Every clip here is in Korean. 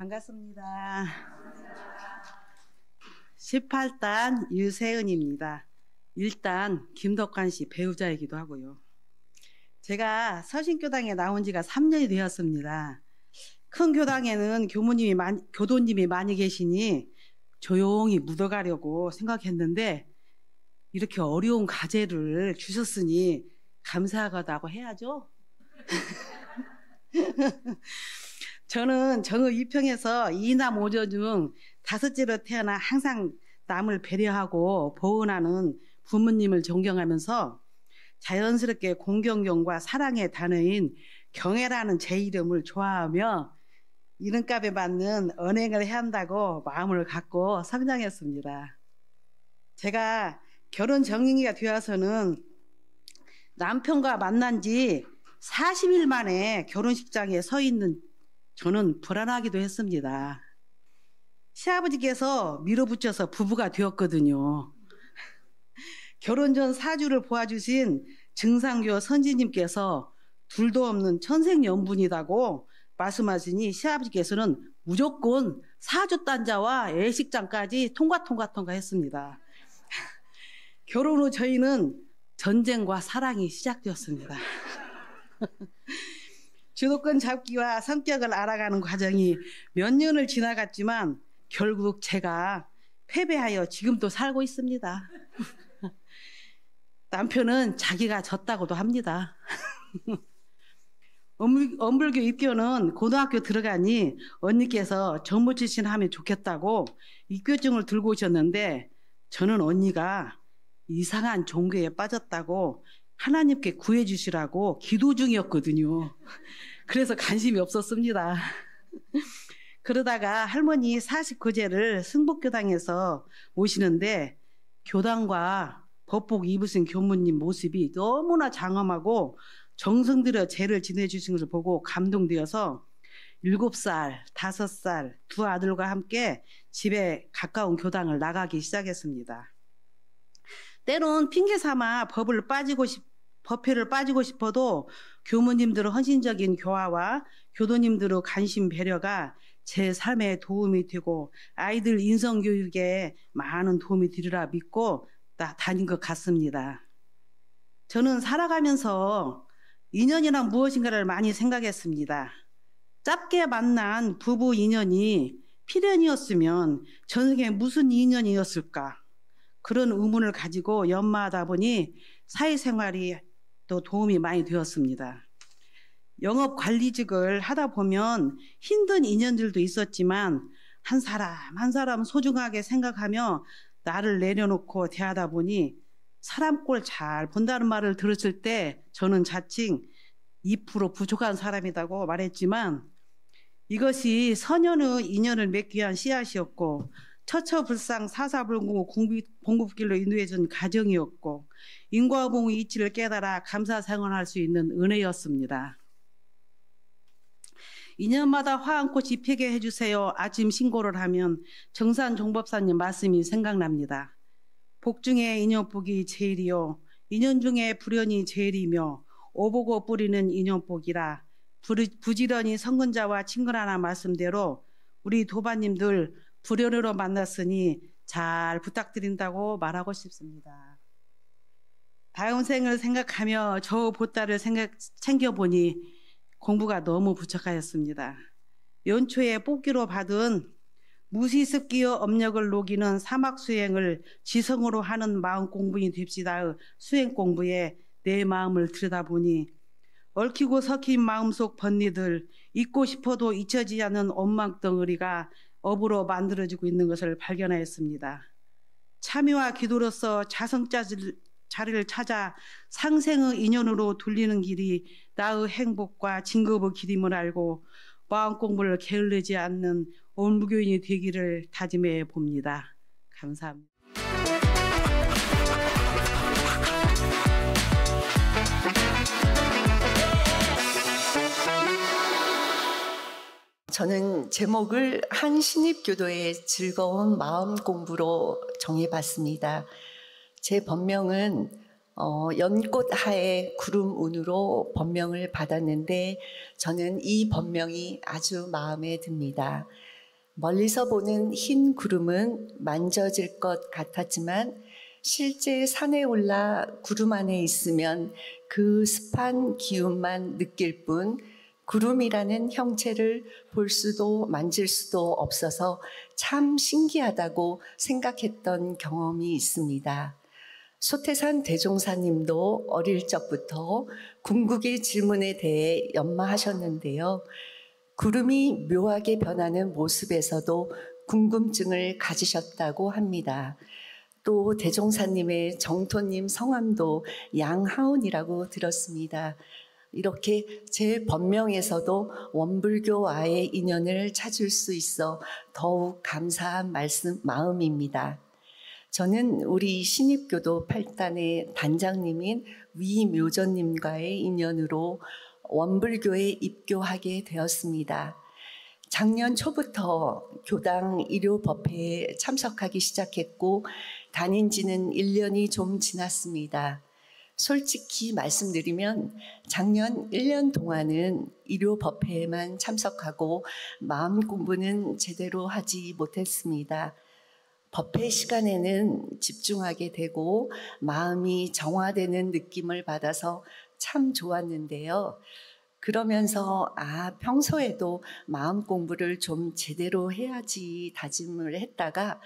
반갑습니다. 18단 유세은입니다. 일단 김덕관 씨 배우자이기도 하고요. 제가 서신교당에 나온 지가 3년이 되었습니다. 큰 교당에는 교도님이 많이 계시니 조용히 묻어가려고 생각했는데 이렇게 어려운 과제를 주셨으니 감사하다고 해야죠. 저는 정읍 이평에서 이남 오저 중 다섯째로 태어나 항상 남을 배려하고 보은하는 부모님을 존경하면서 자연스럽게 공경경과 사랑의 단어인 경애라는 제 이름을 좋아하며 이름값에 맞는 언행을 해야 한다고 마음을 갖고 성장했습니다. 제가 결혼 정인이가 되어서는 남편과 만난 지 40일 만에 결혼식장에 서 있는 저는 불안하기도 했습니다. 시아버지께서 밀어붙여서 부부가 되었거든요. 결혼 전 사주를 보아주신 증상교 선지님께서 둘도 없는 천생연분이라고 말씀하시니 시아버지께서는 무조건 사주단자와 예식장까지 통과 했습니다. 결혼 후 저희는 전쟁과 사랑이 시작되었습니다. 주도권 잡기와 성격을 알아가는 과정이 몇 년을 지나갔지만 결국 제가 패배하여 지금도 살고 있습니다. 남편은 자기가 졌다고도 합니다. 엄불교 입교는 고등학교 들어가니 언니께서 정보 출신 하면 좋겠다고 입교증을 들고 오셨는데 저는 언니가 이상한 종교에 빠졌다고 하나님께 구해주시라고 기도 중이었거든요. 그래서 관심이 없었습니다. 그러다가 할머니 49제를 승복교당에서 모시는데 교당과 법복 입으신 교무님 모습이 너무나 장엄하고 정성 들여 제를 지내주신 것을 보고 감동되어서 7살, 5살 두 아들과 함께 집에 가까운 교당을 나가기 시작했습니다. 때론 핑계 삼아 법회를 빠지고 싶어도 교무님들의 헌신적인 교화와 교도님들의 관심 배려가 제 삶에 도움이 되고 아이들 인성교육에 많은 도움이 되리라 믿고 다닌 것 같습니다. 저는 살아가면서 인연이란 무엇인가를 많이 생각했습니다. 짧게 만난 부부 인연이 필연이었으면 전생에 무슨 인연이었을까? 그런 의문을 가지고 연마하다 보니 사회생활이 또 도움이 많이 되었습니다. 영업 관리직을 하다 보면 힘든 인연들도 있었지만 한 사람 한 사람 소중하게 생각하며 나를 내려놓고 대하다 보니 사람 꼴 잘 본다는 말을 들었을 때 저는 자칭 2% 부족한 사람이라고 말했지만 이것이 선연의 인연을 맺기 위한 씨앗이었고 처처불상 사사불고 공급길로 인도해준 가정이었고 인과봉의 이치를 깨달아 감사생활할 수 있는 은혜였습니다. 2년마다 화한꽃이 피게 해주세요. 아침 신고를 하면 정산 종법사님 말씀이 생각납니다. 복 중에 인연복이 제일이요 인연 중에 불연이 제일이며 오보고 뿌리는 인연복이라 부지런히 성근자와 친근하나 말씀대로 우리 도반님들 불연으로 만났으니 잘 부탁드린다고 말하고 싶습니다. 다음 생을 생각하며 저 보따를 챙겨보니 공부가 너무 부족하였습니다. 연초에 뽑기로 받은 무시습기의 업력을 녹이는 사막수행을 지성으로 하는 마음 공부인 됩시다의 수행 공부에 내 마음을 들여다보니 얽히고 섞인 마음속 번니들 잊고 싶어도 잊혀지지 않는 원망덩어리가 업으로 만들어지고 있는 것을 발견하였습니다. 참여와 기도로서 자리를 찾아 상생의 인연으로 돌리는 길이 나의 행복과 진급의 길임을 알고 마음 공부를 게을르지 않는 온무교인이 되기를 다짐해 봅니다. 감사합니다. 저는 제목을 한신입교도의 즐거운 마음 공부로 정해봤습니다. 제 법명은 연꽃 하에 구름 운으로 법명을 받았는데 저는 이 법명이 아주 마음에 듭니다. 멀리서 보는 흰 구름은 만져질 것 같았지만 실제 산에 올라 구름 안에 있으면 그 습한 기운만 느낄 뿐 구름이라는 형체를 볼 수도 만질 수도 없어서 참 신기하다고 생각했던 경험이 있습니다. 소태산 대종사님도 어릴 적부터 궁극의 질문에 대해 연마하셨는데요. 구름이 묘하게 변하는 모습에서도 궁금증을 가지셨다고 합니다. 또 대종사님의 정토님 성함도 양하온이라고 들었습니다. 이렇게 제 법명에서도 원불교와의 인연을 찾을 수 있어 더욱 감사한 마음입니다. 저는 우리 신입교도 8단의 단장님인 위묘전님과의 인연으로 원불교에 입교하게 되었습니다. 작년 초부터 교당 일요법회에 참석하기 시작했고 다닌 지는 1년이 좀 지났습니다. 솔직히 말씀드리면 작년 1년 동안은 일요법회에만 참석하고 마음 공부는 제대로 하지 못했습니다. 법회 시간에는 집중하게 되고 마음이 정화되는 느낌을 받아서 참 좋았는데요. 그러면서 평소에도 마음 공부를 좀 제대로 해야지 다짐을 했다가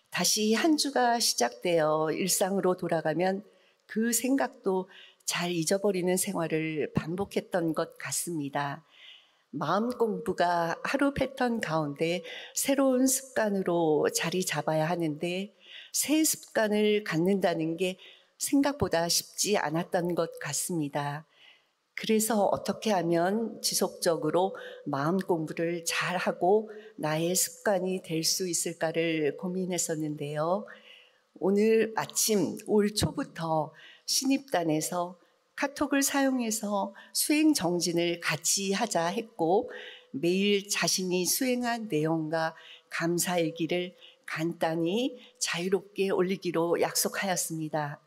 다시 한 주가 시작되어 일상으로 돌아가면 그 생각도 잘 잊어버리는 생활을 반복했던 것 같습니다. 마음 공부가 하루 패턴 가운데 새로운 습관으로 자리 잡아야 하는데 새 습관을 갖는다는 게 생각보다 쉽지 않았던 것 같습니다. 그래서 어떻게 하면 지속적으로 마음 공부를 잘하고 나의 습관이 될 수 있을까를 고민했었는데요. 오늘 마침 올 초부터 신입단에서 카톡을 사용해서 수행 정진을 같이 하자 했고 매일 자신이 수행한 내용과 감사일기를 간단히 자유롭게 올리기로 약속하였습니다.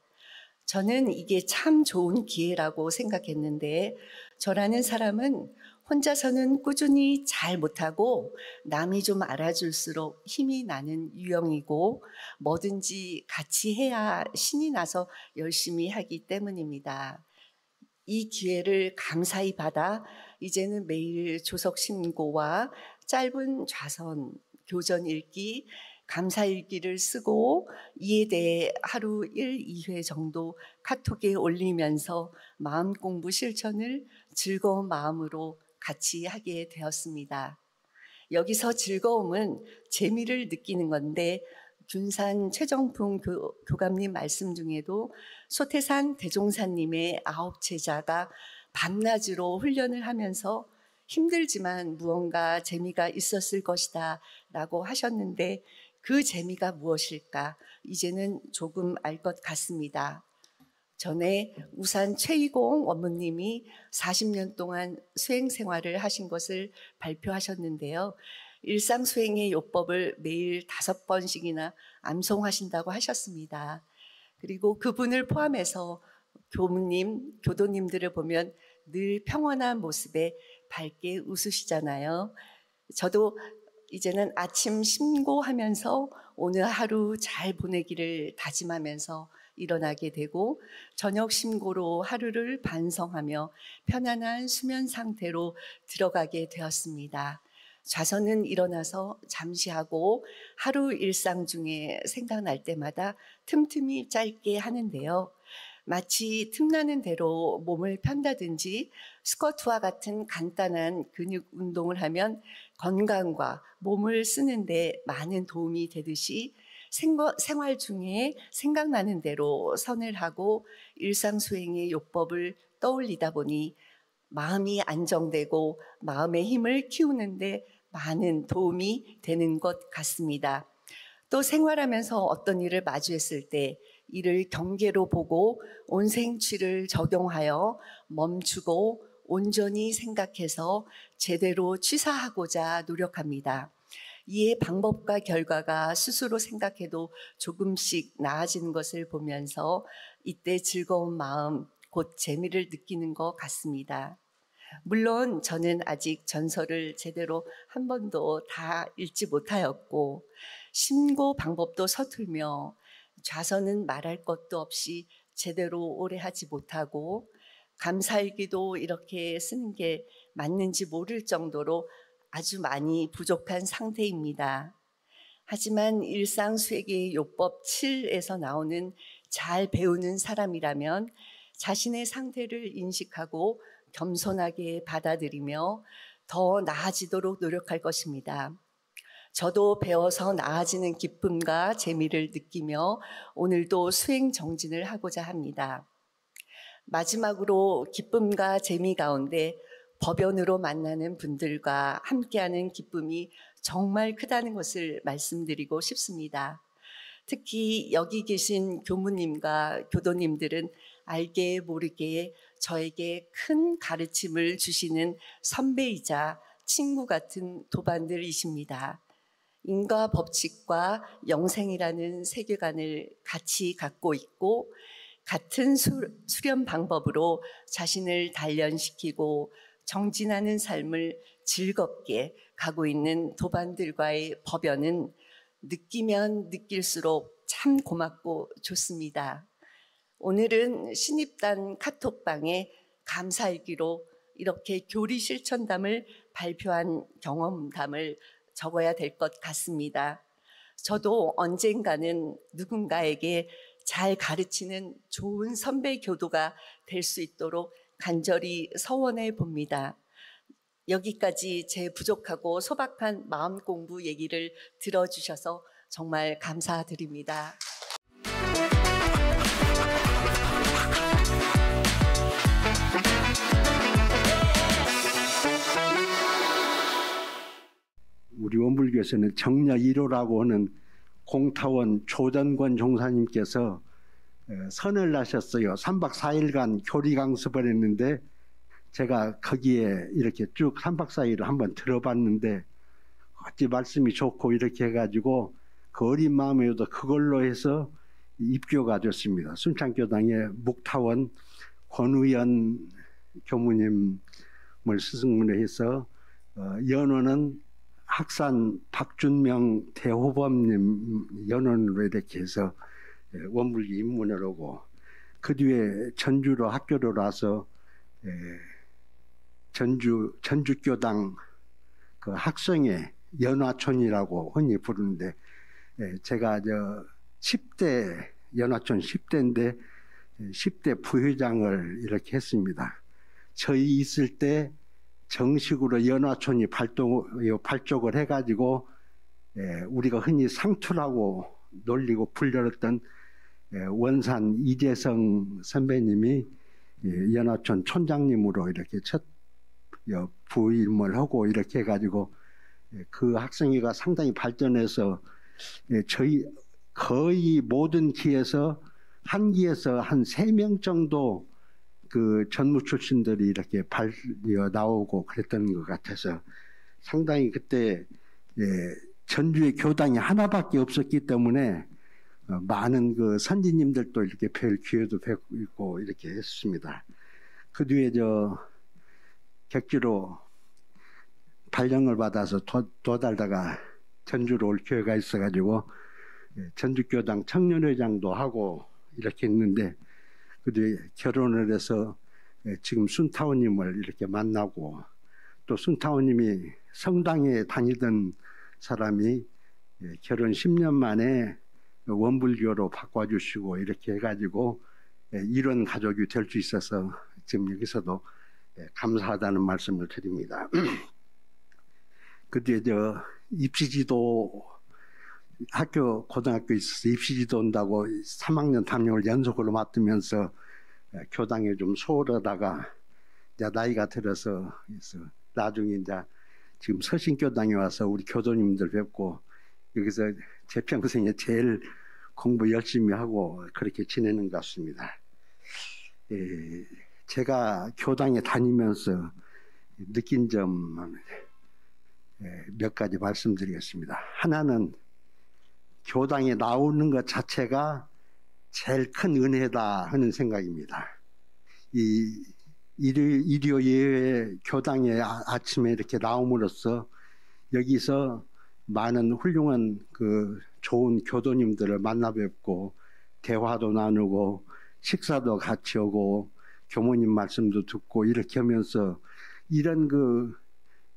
저는 이게 참 좋은 기회라고 생각했는데 저라는 사람은 혼자서는 꾸준히 잘 못하고 남이 좀 알아줄수록 힘이 나는 유형이고 뭐든지 같이 해야 신이 나서 열심히 하기 때문입니다. 이 기회를 감사히 받아 이제는 매일 조석 신고와 짧은 좌선, 교전 읽기, 감사 일기를 쓰고 이에 대해 하루 1, 2회 정도 카톡에 올리면서 마음 공부 실천을 즐거운 마음으로 같이 하게 되었습니다. 여기서 즐거움은 재미를 느끼는 건데 균산 최정풍 교감님 말씀 중에도 소태산 대종사님의 9제자가 밤낮으로 훈련을 하면서 힘들지만 무언가 재미가 있었을 것이다 라고 하셨는데 그 재미가 무엇일까 이제는 조금 알 것 같습니다. 전에 우산 최이공 원무님이 40년 동안 수행 생활을 하신 것을 발표하셨는데요. 일상 수행의 요법을 매일 5번씩이나 암송하신다고 하셨습니다. 그리고 그분을 포함해서 교무님, 교도님들을 보면 늘 평온한 모습에 밝게 웃으시잖아요. 저도 이제는 아침 신고하면서 오늘 하루 잘 보내기를 다짐하면서 일어나게 되고 저녁 신고로 하루를 반성하며 편안한 수면 상태로 들어가게 되었습니다. 좌선은 일어나서 잠시 하고 하루 일상 중에 생각날 때마다 틈틈이 짧게 하는데요. 마치 틈나는 대로 몸을 편다든지 스쿼트와 같은 간단한 근육 운동을 하면 건강과 몸을 쓰는데 많은 도움이 되듯이 생활 중에 생각나는 대로 선을 하고 일상수행의 요법을 떠올리다 보니 마음이 안정되고 마음의 힘을 키우는데 많은 도움이 되는 것 같습니다. 또 생활하면서 어떤 일을 마주했을 때 이를 경계로 보고 온생취를 적용하여 멈추고 온전히 생각해서 제대로 취사하고자 노력합니다. 이에 방법과 결과가 스스로 생각해도 조금씩 나아지는 것을 보면서 이때 즐거운 마음, 곧 재미를 느끼는 것 같습니다. 물론 저는 아직 전설을 제대로 한 번도 다 읽지 못하였고 신고 방법도 서툴며 좌선은 말할 것도 없이 제대로 오래 하지 못하고 감사일기도 이렇게 쓰는 게 맞는지 모를 정도로 아주 많이 부족한 상태입니다. 하지만 일상수에게 요법 7에서 나오는 잘 배우는 사람이라면 자신의 상태를 인식하고 겸손하게 받아들이며 더 나아지도록 노력할 것입니다. 저도 배워서 나아지는 기쁨과 재미를 느끼며 오늘도 수행 정진을 하고자 합니다. 마지막으로 기쁨과 재미 가운데 법연으로 만나는 분들과 함께하는 기쁨이 정말 크다는 것을 말씀드리고 싶습니다. 특히 여기 계신 교무님과 교도님들은 알게 모르게 저에게 큰 가르침을 주시는 선배이자 친구 같은 도반들이십니다. 인과 법칙과 영생이라는 세계관을 같이 갖고 있고 같은 수련 방법으로 자신을 단련시키고 정진하는 삶을 즐겁게 가고 있는 도반들과의 법연은 느끼면 느낄수록 참 고맙고 좋습니다. 오늘은 신입단 카톡방에 감사일기로 이렇게 교리 실천담을 발표한 경험담을 적어야 될 것 같습니다. 저도 언젠가는 누군가에게 잘 가르치는 좋은 선배 교도가 될 수 있도록 간절히 서원해 봅니다. 여기까지 제 부족하고 소박한 마음 공부 얘기를 들어주셔서 정말 감사드립니다. 우리 원불교에서는 정려 1호라고 하는 공타원 조전권 종사님께서 선을 나셨어요. 3박 4일간 교리 강습을 했는데 제가 거기에 이렇게 쭉 3박 4일을 한번 들어봤는데 어찌 말씀이 좋고 이렇게 해가지고 그 어린 마음에도 그걸로 해서 입교가 됐습니다. 순창교당의 묵타원 권우연 교무님을 스승으로 해서 연원은 학산 박준명 대호범님 연원으로 이렇게 해서 원불교 입문을 하고 그 뒤에 전주로 학교를 와서 전주교당 그 학성의 연화촌이라고 흔히 부르는데 제가 10대 연화촌 10대인데 10대 부회장을 이렇게 했습니다. 저희 있을 때 정식으로 연화촌이 발족을 해가지고 우리가 흔히 상투라고 놀리고 불렸던 원산 이재성 선배님이 연화촌 촌장님으로 이렇게 첫 부임을 하고 이렇게 해가지고 그 학생회가 상당히 발전해서 저희 거의 모든 기에서 한 기에서 한 3명 정도 그 전무 출신들이 이렇게 나오고 그랬던 것 같아서 상당히 그때 전주의 교당이 하나밖에 없었기 때문에 많은 그 선지님들도 이렇게 뵐 기회도 뵙고 이렇게 했습니다. 그 뒤에 객지로 발령을 받아서 도달다가 전주로 올 기회가 있어가지고 전주교당 청년회장도 하고 이렇게 했는데 그 뒤에 결혼을 해서 지금 순타오님을 이렇게 만나고 또 순타오님이 성당에 다니던 사람이 결혼 10년 만에 원불교로 바꿔주시고 이렇게 해가지고 이런 가족이 될 수 있어서 지금 여기서도 감사하다는 말씀을 드립니다. 그 뒤에 입시지도 학교 고등학교 있어서 입시지도 온다고 3학년 담임을 연속으로 맡으면서 교당에 좀 소홀하다가 이제 나이가 들어서 나중에 이제 지금 서신교당에 와서 우리 교도님들 뵙고 여기서 제 평생에 제일 공부 열심히 하고 그렇게 지내는 것 같습니다. 제가 교당에 다니면서 느낀 점 몇 가지 말씀드리겠습니다. 하나는 교당에 나오는 것 자체가 제일 큰 은혜다 하는 생각입니다. 이 일요 예외 교당에 아침에 이렇게 나옴으로써 여기서 많은 훌륭한 좋은 교도님들을 만나 뵙고 대화도 나누고 식사도 같이 오고 교모님 말씀도 듣고 이렇게 하면서 이런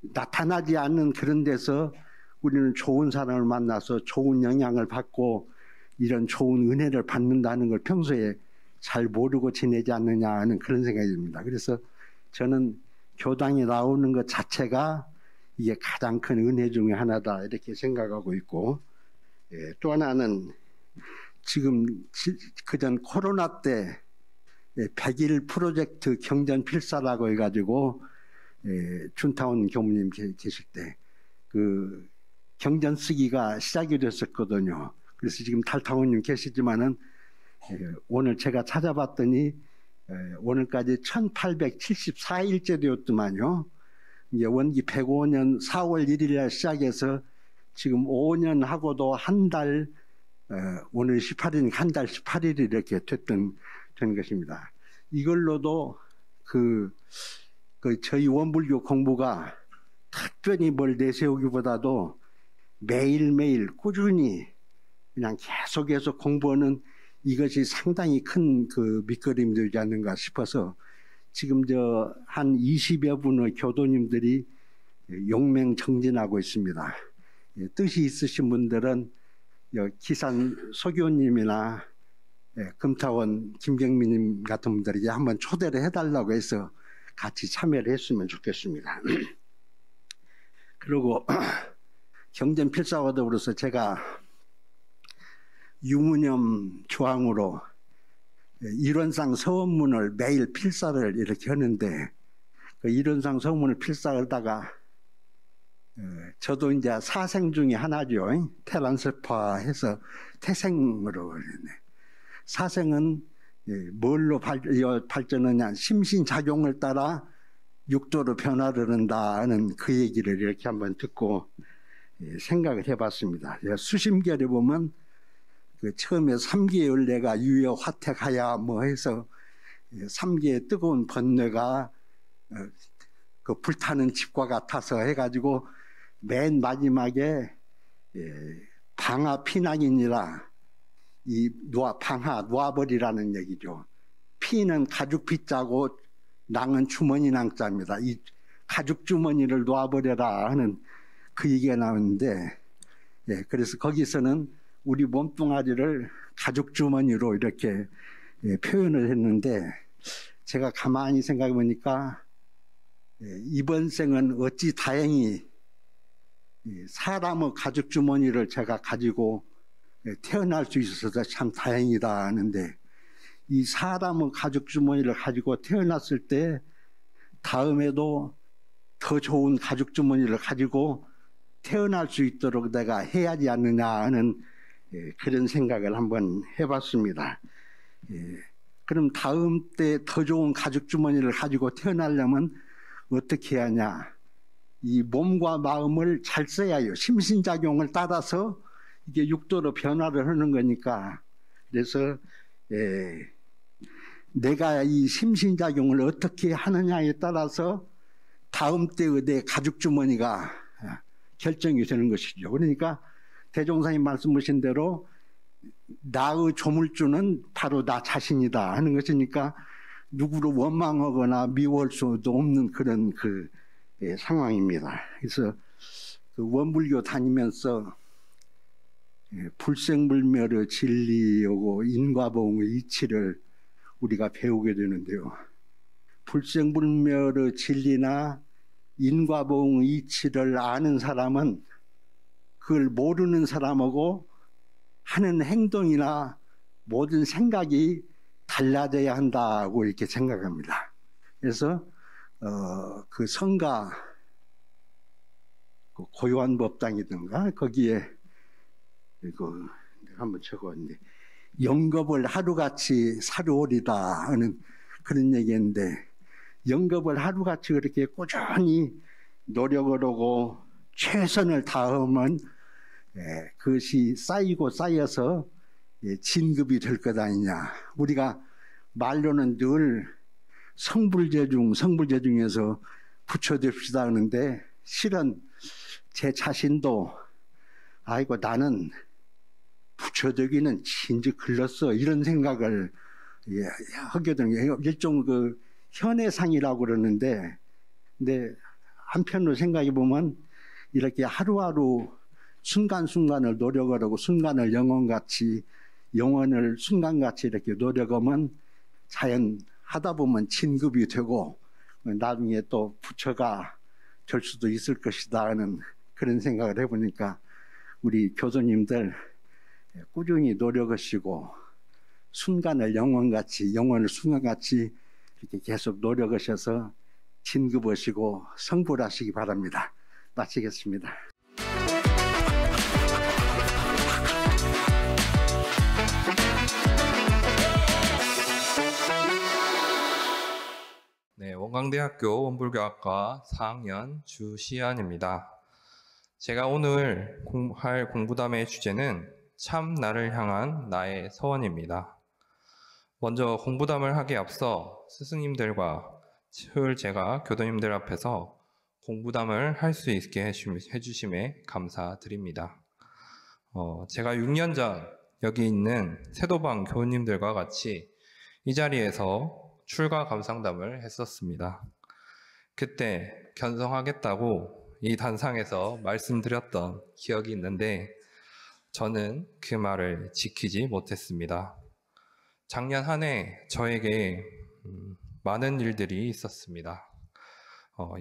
나타나지 않는 그런 데서 우리는 좋은 사람을 만나서 좋은 영향을 받고 이런 좋은 은혜를 받는다는 걸 평소에 잘 모르고 지내지 않느냐 하는 그런 생각이 듭니다. 그래서 저는 교당에 나오는 것 자체가 이게 가장 큰 은혜 중에 하나다 이렇게 생각하고 있고, 또 하나는 지금 그전 코로나 때 100일 프로젝트 경전 필사라고 해가지고 준타운 교무님 계실 때 경전 쓰기가 시작이 됐었거든요. 그래서 지금 탈타원님 계시지만은 오늘 제가 찾아봤더니 오늘까지 1874일째 되었더만요. 이제 원기 105년 4월 1일 날 시작해서 지금 5년 하고도 한 달, 오늘 18일이니까 한 달 18일이 이렇게 된 것입니다. 이걸로도 저희 원불교 공부가 특별히 뭘 내세우기보다도 매일매일 꾸준히 그냥 계속 공부하는 이것이 상당히 큰 밑거름이 되지 않는가 싶어서 지금 한 20여 분의 교도님들이 용맹정진하고 있습니다. 뜻이 있으신 분들은 기산 소교님이나 금타원 김경민님 같은 분들에게 한번 초대를 해달라고 해서 같이 참여를 했으면 좋겠습니다. 그리고 경전필사와 더불어서 제가 유무념 조항으로 일원상 서원문을 매일 필사를 이렇게 하는데 일원상 서원문을 필사하다가 저도 이제 사생 중에 하나죠. 태란설파해서 태생으로 했네. 사생은 뭘로 발전하냐, 심신작용을 따라 육도로 변화를 한다는 그 얘기를 이렇게 한번 듣고 생각을 해봤습니다. 수심결에 보면 처음에 3기의 열례가 유여 화택하야 해서 3기의 뜨거운 번뇌가 불타는 집과 같아서 해가지고 맨 마지막에 방화 피난이니라 이 방화 놓아버리라는 얘기죠. 피는 가죽 피자고 낭은 주머니 낭자입니다. 이 가죽 주머니를 놓아버려라 하는 그 얘기가 나오는데, 그래서 거기서는 우리 몸뚱아리를 가죽 주머니로 이렇게 표현을 했는데, 제가 가만히 생각해 보니까 이번 생은 어찌 다행히 사람의 가죽 주머니를 제가 가지고 태어날 수 있어서 참 다행이다 하는데, 이 사람의 가죽 주머니를 가지고 태어났을 때 다음에도 더 좋은 가죽 주머니를 가지고 태어날 수 있도록 내가 해야 하지 않느냐 하는 그런 생각을 한번 해봤습니다. 그럼 다음 때 더 좋은 가죽 주머니를 가지고 태어나려면 어떻게 해야 하냐? 이 몸과 마음을 잘 써야 해요. 심신작용을 따라서 이게 육도로 변화를 하는 거니까. 그래서 내가 이 심신작용을 어떻게 하느냐에 따라서 다음 때의 내 가죽 주머니가 결정이 되는 것이죠. 그러니까 대종사님 말씀하신 대로 나의 조물주는 바로 나 자신이다 하는 것이니까 누구를 원망하거나 미워할 수도 없는 그런 상황입니다. 그래서 원불교 다니면서 불생불멸의 진리하고 인과보응의 이치를 우리가 배우게 되는데요. 불생불멸의 진리나 인과보응의 이치를 아는 사람은 그걸 모르는 사람하고 하는 행동이나 모든 생각이 달라져야 한다고 이렇게 생각합니다. 그래서 그 성가 고요한법당이든가 거기에 이거 한번 적었는데 영겁을 하루같이 사루오리다 하는 그런 얘기인데, 영겁을 하루같이 그렇게 꾸준히 노력을 하고 최선을 다하면 그것이 쌓이고 쌓여서 진급이 될 것 아니냐. 우리가 말로는 늘 성불제중에서 부처됩시다 하는데 실은 제 자신도 아이고 나는 부처되기는 진즉 글렀어 이런 생각을 하게 되는 게 일종 그 현해상이라고 그러는데 근데 한편으로 생각해 보면 이렇게 하루하루 순간순간을 노력을 하고 순간을 영혼을 순간같이 이렇게 노력하면 자연 하다 보면 진급이 되고 나중에 또 부처가 될 수도 있을 것이다 하는 그런 생각을 해보니까 우리 교도님들 꾸준히 노력하시고 영혼을 순간같이 이렇게 계속 노력하셔서 진급하시고 성불하시기 바랍니다. 마치겠습니다. 네, 원광대학교 원불교학과 4학년 주시안입니다. 제가 오늘 할 공부담의 주제는 참 나를 향한 나의 서원입니다. 먼저 공부담을 하기에 앞서 스승님들과 제가 교도님들 앞에서 공부담을 할 수 있게 해주심에 감사드립니다. 제가 6년 전 여기 있는 세도방 교우님들과 같이 이 자리에서 출가 감상담을 했었습니다. 그때 견성하겠다고 이 단상에서 말씀드렸던 기억이 있는데 저는 그 말을 지키지 못했습니다. 작년 한 해 저에게 많은 일들이 있었습니다.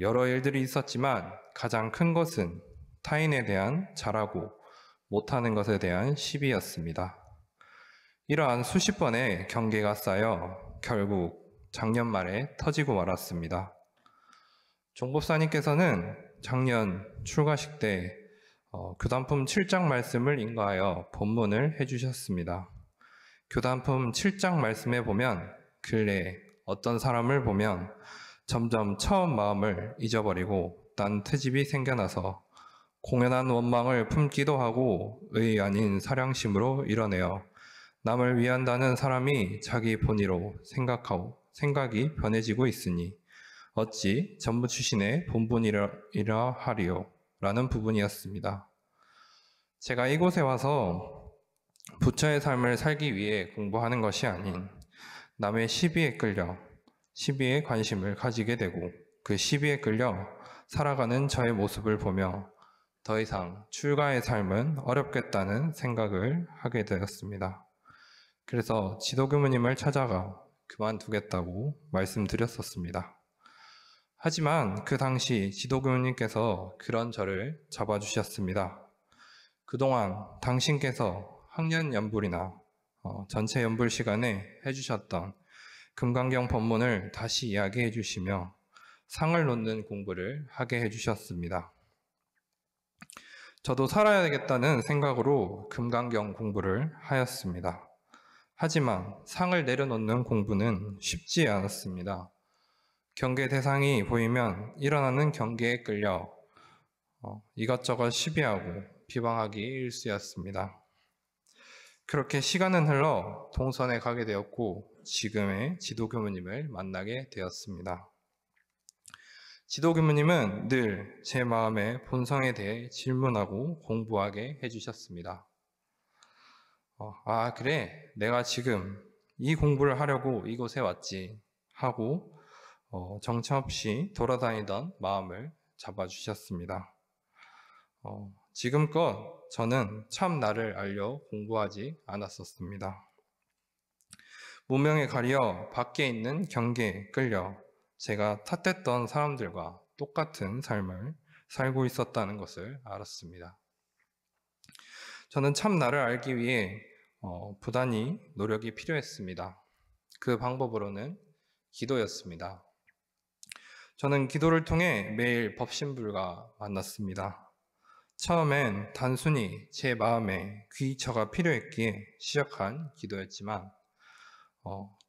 여러 일들이 있었지만 가장 큰 것은 타인에 대한 잘하고 못하는 것에 대한 시비였습니다. 이러한 수십 번의 경계가 쌓여 결국 작년 말에 터지고 말았습니다. 종법사님께서는 작년 출가식 때 교단품 7장 말씀을 인가하여 본문을 해주셨습니다. 교단품 7장 말씀에 보면 근래 어떤 사람을 보면 점점 처음 마음을 잊어버리고 딴 트집이 생겨나서 공연한 원망을 품기도 하고 의 아닌 사량심으로 이뤄내어 남을 위한다는 사람이 자기 본의로 생각이 변해지고 있으니 어찌 전부 출신의 본분이라 하리요 라는 부분이었습니다. 제가 이곳에 와서 부처의 삶을 살기 위해 공부하는 것이 아닌 남의 시비에 끌려 시비에 관심을 가지게 되고 그 시비에 끌려 살아가는 저의 모습을 보며 더 이상 출가의 삶은 어렵겠다는 생각을 하게 되었습니다. 그래서 지도교무님을 찾아가 그만두겠다고 말씀드렸었습니다. 하지만 그 당시 지도교무님께서 그런 저를 잡아주셨습니다. 그동안 당신께서 학년 연불이나 전체 연불 시간에 해주셨던 금강경 법문을 다시 이야기해 주시며 상을 놓는 공부를 하게 해주셨습니다. 저도 살아야 되겠다는 생각으로 금강경 공부를 하였습니다. 하지만 상을 내려놓는 공부는 쉽지 않았습니다. 경계 대상이 보이면 일어나는 경계에 끌려 이것저것 시비하고 비방하기 일쑤였습니다. 그렇게 시간은 흘러 동선에 가게 되었고 지금의 지도교무님을 만나게 되었습니다. 지도교무님은 늘 제 마음의 본성에 대해 질문하고 공부하게 해주셨습니다. 그래, 내가 지금 이 공부를 하려고 이곳에 왔지 하고 정처없이 돌아다니던 마음을 잡아주셨습니다. 지금껏 저는 참 나를 알려 공부하지 않았었습니다. 무명에 가려 밖에 있는 경계에 끌려 제가 탓했던 사람들과 똑같은 삶을 살고 있었다는 것을 알았습니다. 저는 참 나를 알기 위해 부단히 노력이 필요했습니다. 그 방법으로는 기도였습니다. 저는 기도를 통해 매일 법신불과 만났습니다. 처음엔 단순히 제 마음에 귀처가 필요했기에 시작한 기도였지만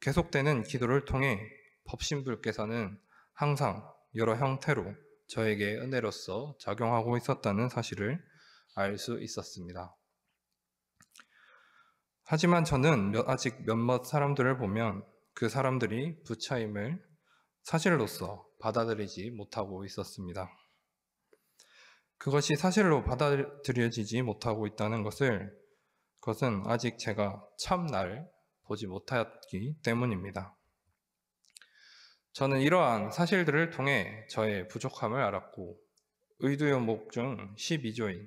계속되는 기도를 통해 법신불께서는 항상 여러 형태로 저에게 은혜로서 작용하고 있었다는 사실을 알 수 있었습니다. 하지만 저는 아직 몇몇 사람들을 보면 그 사람들이 부처임을 사실로서 받아들이지 못하고 있었습니다. 그것이 사실로 받아들여지지 못하고 있다는 그것은 아직 제가 참나를 보지 못하였기 때문입니다. 저는 이러한 사실들을 통해 저의 부족함을 알았고 의도요목 중 12조인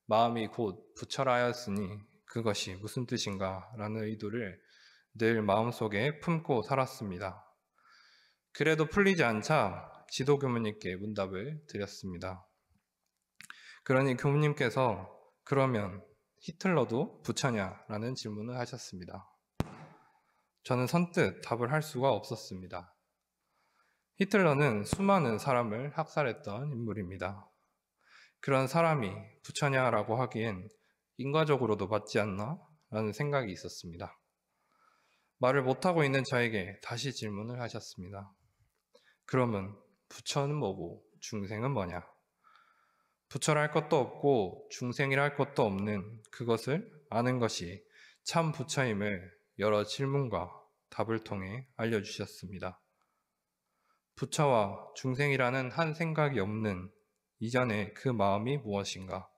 마음이 곧 부처라였으니 그것이 무슨 뜻인가 라는 의도를 늘 마음속에 품고 살았습니다. 그래도 풀리지 않자 지도 교무님께 문답을 드렸습니다. 그러니 교무님께서 그러면 히틀러도 부처냐? 라는 질문을 하셨습니다. 저는 선뜻 답을 할 수가 없었습니다. 히틀러는 수많은 사람을 학살했던 인물입니다. 그런 사람이 부처냐라고 하기엔 인과적으로도 맞지 않나? 라는 생각이 있었습니다. 말을 못하고 있는 저에게 다시 질문을 하셨습니다. 그러면 부처는 뭐고 중생은 뭐냐? 부처랄 것도 없고 중생이랄 것도 없는 그것을 아는 것이 참 부처임을 여러 질문과 답을 통해 알려주셨습니다. 부처와 중생이라는 한 생각이 없는 이전의 그 마음이 무엇인가?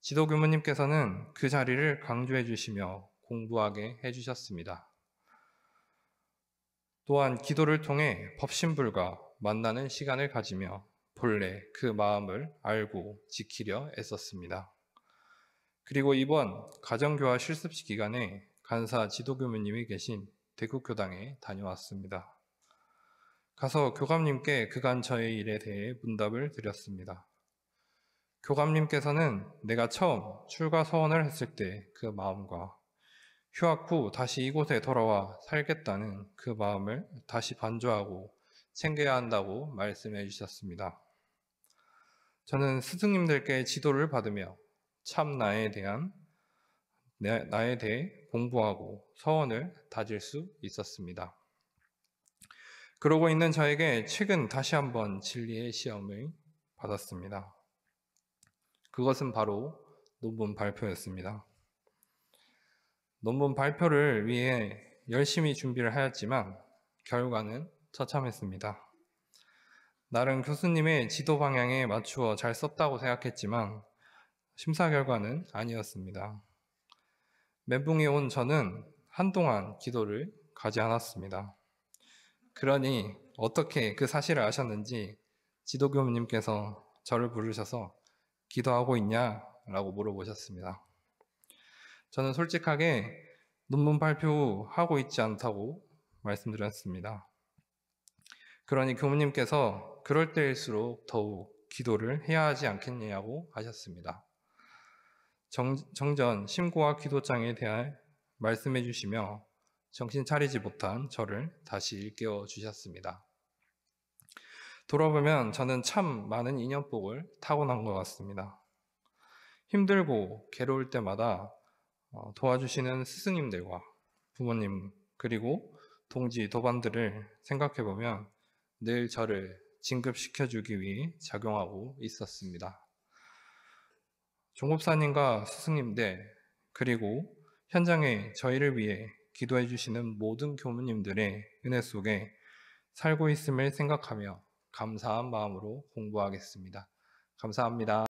지도 교무님께서는 그 자리를 강조해 주시며 공부하게 해주셨습니다. 또한 기도를 통해 법신불과 만나는 시간을 가지며 본래 그 마음을 알고 지키려 애썼습니다. 그리고 이번 가정교화 실습식 기간에 간사 지도교무님이 계신 대구교당에 다녀왔습니다. 가서 교감님께 그간 저의 일에 대해 문답을 드렸습니다. 교감님께서는 내가 처음 출가 서원을 했을 때 그 마음과 휴학 후 다시 이곳에 돌아와 살겠다는 그 마음을 다시 반조하고 챙겨야 한다고 말씀해 주셨습니다. 저는 스승님들께 지도를 받으며 참 나에 대해 공부하고 서원을 다질 수 있었습니다. 그러고 있는 저에게 최근 다시 한번 진리의 시험을 받았습니다. 그것은 바로 논문 발표였습니다. 논문 발표를 위해 열심히 준비를 하였지만 결과는 처참했습니다. 나름 교수님의 지도 방향에 맞추어 잘 썼다고 생각했지만 심사 결과는 아니었습니다. 멘붕이 온 저는 한동안 기도를 가지 않았습니다. 그러니 어떻게 그 사실을 아셨는지 지도교무님께서 저를 부르셔서 기도하고 있냐? 라고 물어보셨습니다. 저는 솔직하게 논문 발표 후 하고 있지 않다고 말씀드렸습니다. 그러니 교무님께서 그럴 때일수록 더욱 기도를 해야 하지 않겠냐고 하셨습니다. 정전 심고와 기도장에 대해 말씀해 주시며 정신 차리지 못한 저를 다시 일깨워 주셨습니다. 돌아보면 저는 참 많은 인연복을 타고난 것 같습니다. 힘들고 괴로울 때마다 도와주시는 스승님들과 부모님 그리고 동지 도반들을 생각해보면 늘 저를 진급시켜주기 위해 작용하고 있었습니다. 종법사님과 스승님들 그리고 현장에 저희를 위해 기도해 주시는 모든 교무님들의 은혜 속에 살고 있음을 생각하며 감사한 마음으로 공부하겠습니다. 감사합니다.